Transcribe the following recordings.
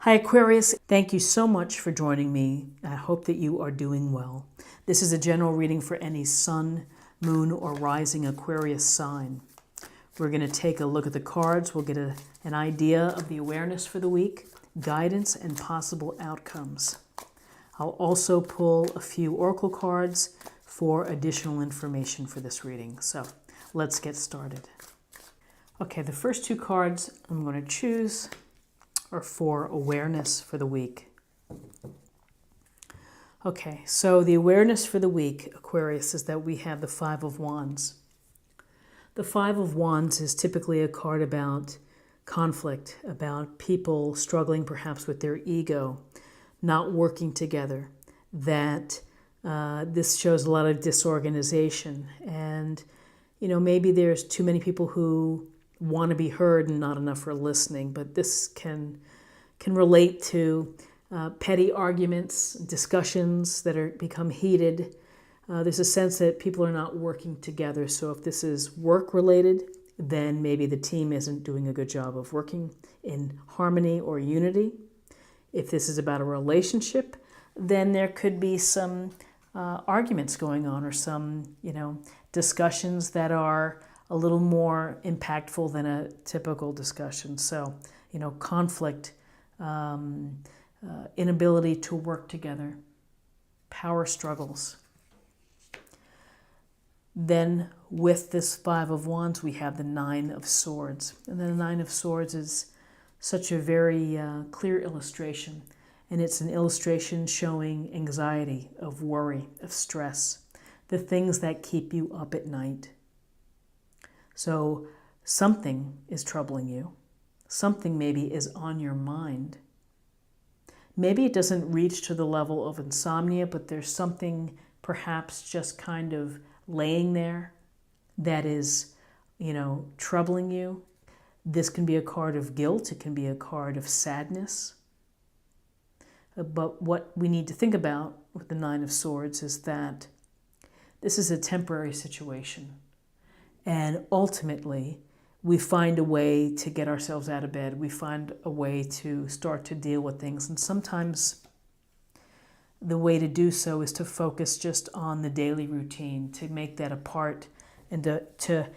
Hi Aquarius, thank you so much for joining me. I hope that you are doing well. This is a general reading for any sun, moon, or rising Aquarius sign. We're going to take a look at the cards. We'll get an idea of the awareness for the week, guidance, and possible outcomes. I'll also pull a few oracle cards for additional information for this reading. So let's get started. Okay, the first two cards I'm going to choose are for awareness for the week. Okay, so the awareness for the week, Aquarius, is that we have the Five of Wands. The Five of Wands is typically a card about conflict, about people struggling perhaps with their ego, not working together, that this shows a lot of disorganization. And, maybe there's too many people who want to be heard and not enough are listening, but this can relate to petty arguments, discussions that are become heated. There's a sense that people are not working together. So if this is work related, then maybe the team isn't doing a good job of working in harmony or unity. If this is about a relationship, then there could be some arguments going on, or some discussions that are a little more impactful than a typical discussion. So, conflict, inability to work together, power struggles. Then with this Five of Wands, we have the Nine of Swords. And the Nine of Swords is such a very clear illustration. And it's an illustration showing anxiety, of worry, of stress, the things that keep you up at night. So something is troubling you. Something maybe is on your mind. Maybe it doesn't reach to the level of insomnia, but there's something perhaps just kind of laying there that is, troubling you. This can be a card of guilt. It can be a card of sadness. But what we need to think about with the Nine of Swords is that this is a temporary situation. And ultimately, we find a way to get ourselves out of bed. We find a way to start to deal with things. And sometimes the way to do so is to focus just on the daily routine, to make that a part, and to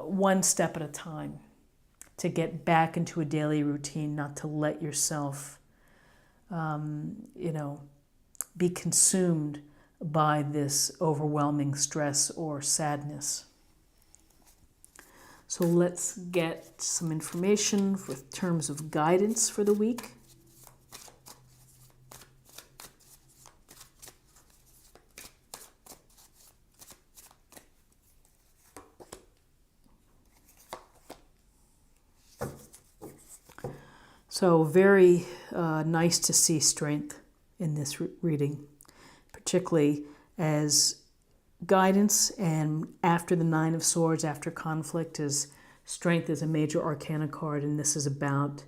one step at a time, to get back into a daily routine, not to let yourself, be consumed by this overwhelming stress or sadness. So let's get some information with terms of guidance for the week. So very nice to see strength in this reading, particularly as guidance, and after the Nine of Swords, after conflict, is strength is a major arcana card, and this is about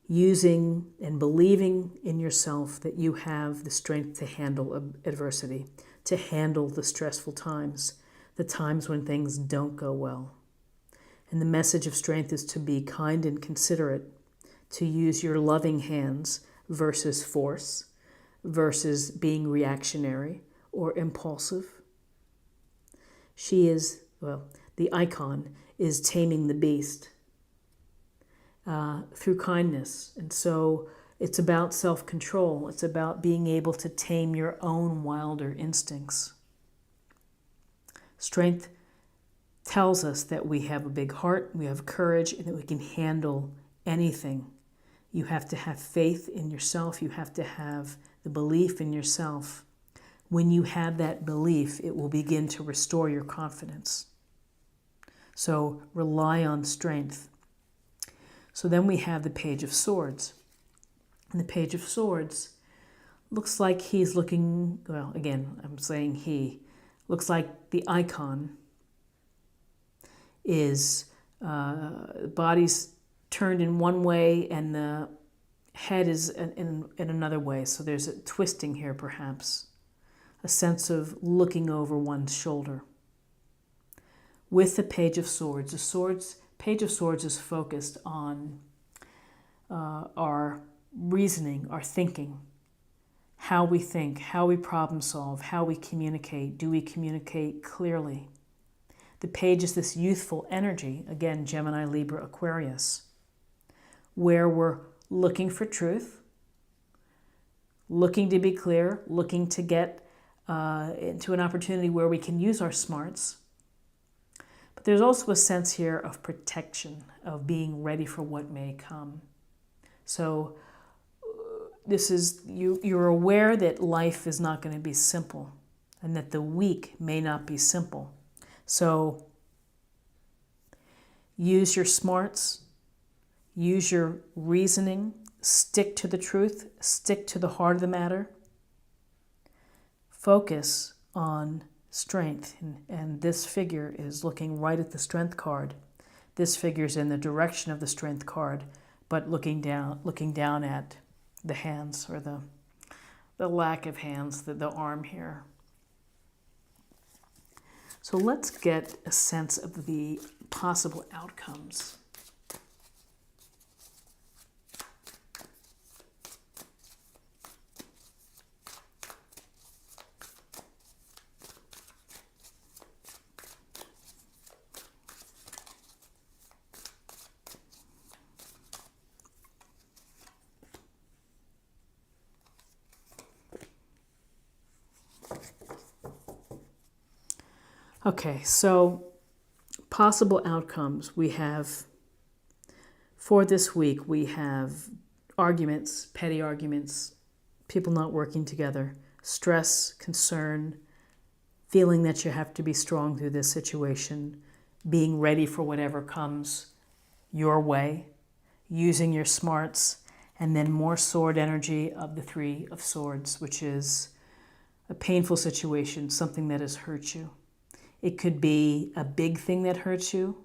using and believing in yourself that you have the strength to handle adversity, to handle the stressful times, the times when things don't go well. And the message of strength is to be kind and considerate, to use your loving hands versus force, versus being reactionary or impulsive. She is, the icon is taming the beast through kindness. And so it's about self-control. It's about being able to tame your own wilder instincts. Strength tells us that we have a big heart, we have courage, and that we can handle anything. You have to have faith in yourself. You have to have the belief in yourself. When you have that belief, it will begin to restore your confidence. So rely on strength. So then we have the Page of Swords. And the Page of Swords looks like he's looking, again, I'm saying he, looks like the icon is body's turned in one way and the head is in another way. So there's a twisting here, perhaps. A sense of looking over one's shoulder. With the Page of Swords, Page of Swords is focused on our reasoning, our thinking, how we think, how we problem solve, how we communicate. Do we communicate clearly? The page is this youthful energy, again, Gemini, Libra, Aquarius, where we're looking for truth, looking to be clear, looking to get into an opportunity where we can use our smarts. But there's also a sense here of protection, of being ready for what may come. So this is, you're aware that life is not going to be simple and that the week may not be simple. So use your smarts, use your reasoning, stick to the truth, stick to the heart of the matter. Focus on strength. And this figure is looking right at the strength card. This figure is in the direction of the strength card, but looking down at the hands, or the lack of hands, the arm here. So let's get a sense of the possible outcomes. Okay, so possible outcomes we have for this week. We have arguments, petty arguments, people not working together, stress, concern, feeling that you have to be strong through this situation, being ready for whatever comes your way, using your smarts, and then more sword energy of the Three of Swords, which is a painful situation, something that has hurt you. It could be a big thing that hurts you.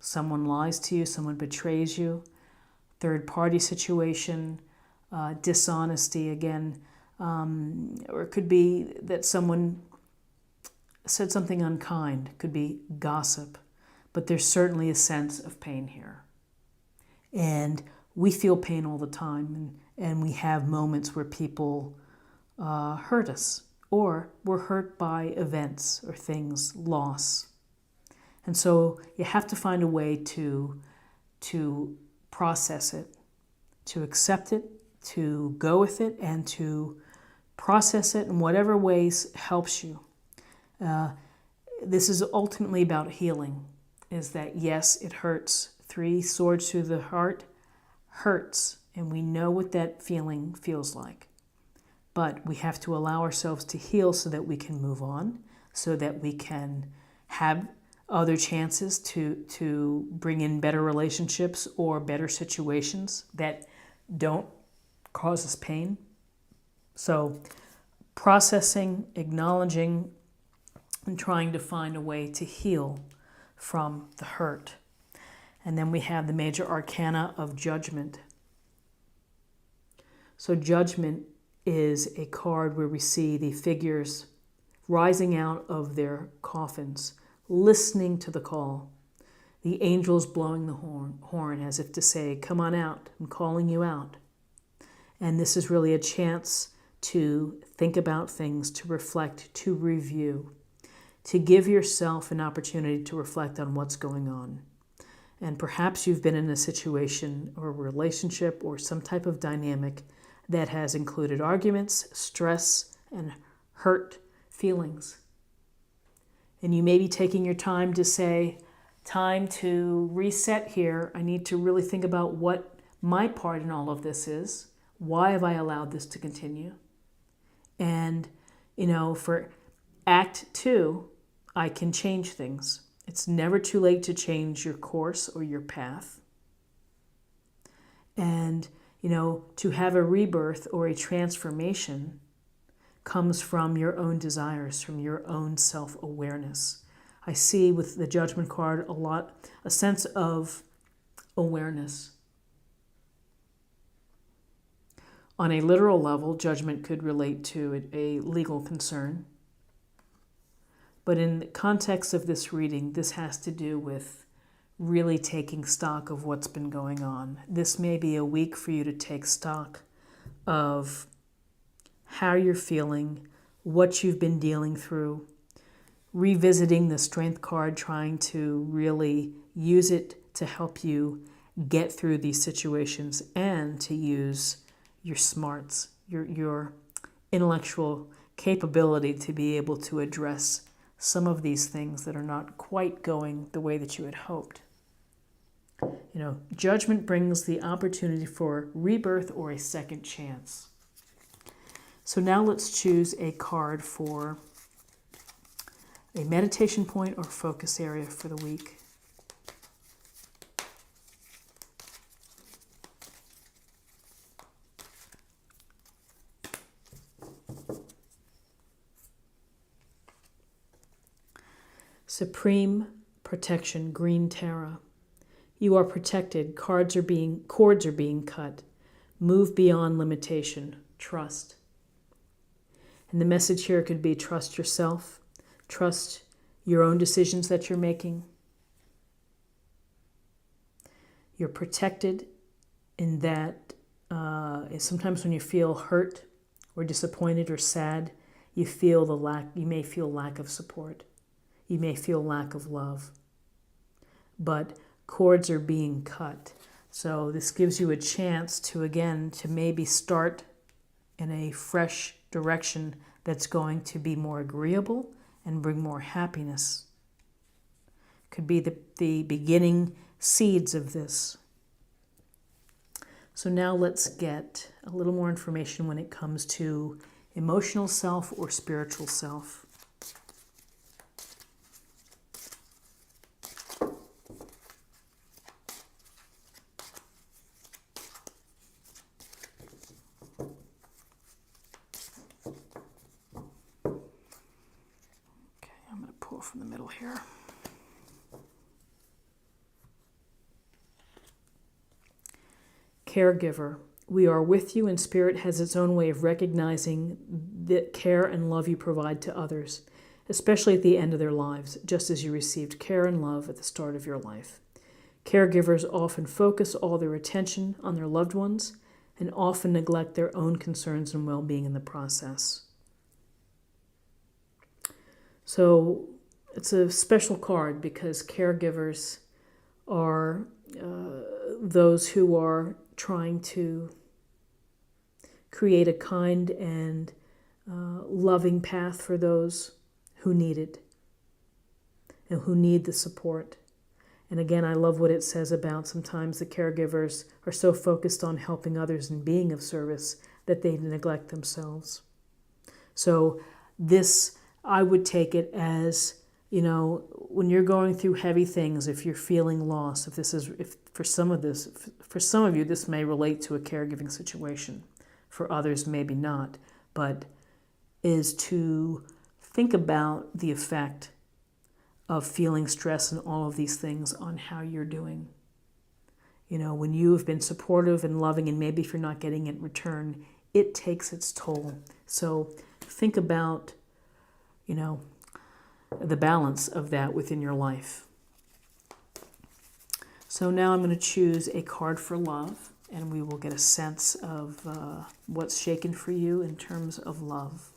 Someone lies to you, someone betrays you. Third-party situation, dishonesty again. Or it could be that someone said something unkind. It could be gossip. But there's certainly a sense of pain here. And we feel pain all the time. And we have moments where people hurt us, or we're hurt by events or things, loss. And so you have to find a way to process it, to accept it, to go with it, and to process it in whatever ways helps you. This is ultimately about healing, is that yes, it hurts. 3 swords through the heart hurts, and we know what that feeling feels like. But we have to allow ourselves to heal so that we can move on, so that we can have other chances to bring in better relationships or better situations that don't cause us pain. So processing, acknowledging, and trying to find a way to heal from the hurt. And then we have the major arcana of Judgment. So Judgment is a card where we see the figures rising out of their coffins, listening to the call. The angels blowing the horn as if to say, come on out, I'm calling you out. And this is really a chance to think about things, to reflect, to review, to give yourself an opportunity to reflect on what's going on. And perhaps you've been in a situation or a relationship or some type of dynamic that has included arguments, stress, and hurt feelings. And you may be taking your time to say, time to reset here. I need to really think about what my part in all of this is. Why have I allowed this to continue? And, for Act 2, I can change things. It's never too late to change your course or your path. And to have a rebirth or a transformation comes from your own desires, from your own self-awareness. I see with the Judgment card a sense of awareness. On a literal level, judgment could relate to a legal concern. But in the context of this reading, this has to do with really taking stock of what's been going on. This may be a week for you to take stock of how you're feeling, what you've been dealing through, revisiting the Strength card, trying to really use it to help you get through these situations and to use your smarts, your intellectual capability to be able to address some of these things that are not quite going the way that you had hoped. Judgment brings the opportunity for rebirth or a second chance. So now let's choose a card for a meditation point or focus area for the week. Supreme Protection, Green Terra. You are protected. Cords are being cut. Move beyond limitation. Trust. And the message here could be trust yourself. Trust your own decisions that you're making. You're protected in that sometimes when you feel hurt or disappointed or sad, you may feel lack of support. You may feel lack of love. But cords are being cut. So this gives you a chance to maybe start in a fresh direction that's going to be more agreeable and bring more happiness. Could be the beginning seeds of this. So now let's get a little more information when it comes to emotional self or spiritual self. From the middle here. Caregiver. We are with you, and Spirit has its own way of recognizing the care and love you provide to others, especially at the end of their lives, just as you received care and love at the start of your life. Caregivers often focus all their attention on their loved ones and often neglect their own concerns and well-being in the process. So it's a special card because caregivers are those who are trying to create a kind and loving path for those who need it and who need the support. And again, I love what it says about sometimes the caregivers are so focused on helping others and being of service that they neglect themselves. So this, I would take it as, when you're going through heavy things, if you're feeling lost, if for some of you, this may relate to a caregiving situation. For others, maybe not, but is to think about the effect of feeling stress and all of these things on how you're doing. When you have been supportive and loving, and maybe if you're not getting it in return, it takes its toll. So think about, the balance of that within your life. So now I'm going to choose a card for love, and we will get a sense of what's shaken for you in terms of love.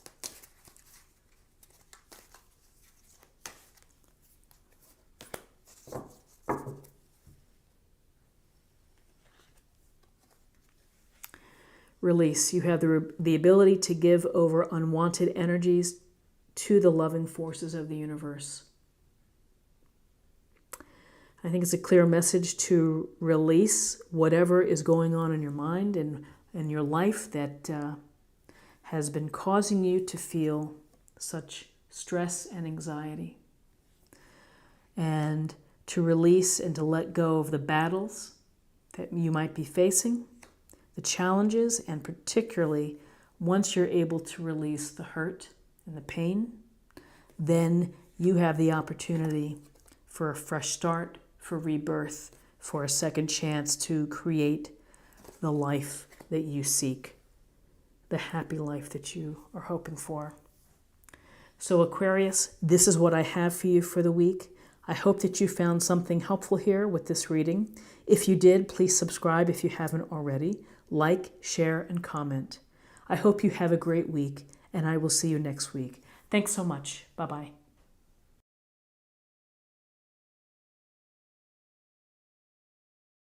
Release. You have the ability to give over unwanted energies to the loving forces of the universe. I think it's a clear message to release whatever is going on in your mind and in your life that has been causing you to feel such stress and anxiety. And to release and to let go of the battles that you might be facing, the challenges, and particularly once you're able to release the hurt and the pain, then you have the opportunity for a fresh start, for rebirth, for a second chance to create the life that you seek, the happy life that you are hoping for. So Aquarius, this is what I have for you for the week. I hope that you found something helpful here with this reading. If you did, please subscribe if you haven't already. Like, share, and comment. I hope you have a great week, and I will see you next week. Thanks so much. Bye-bye.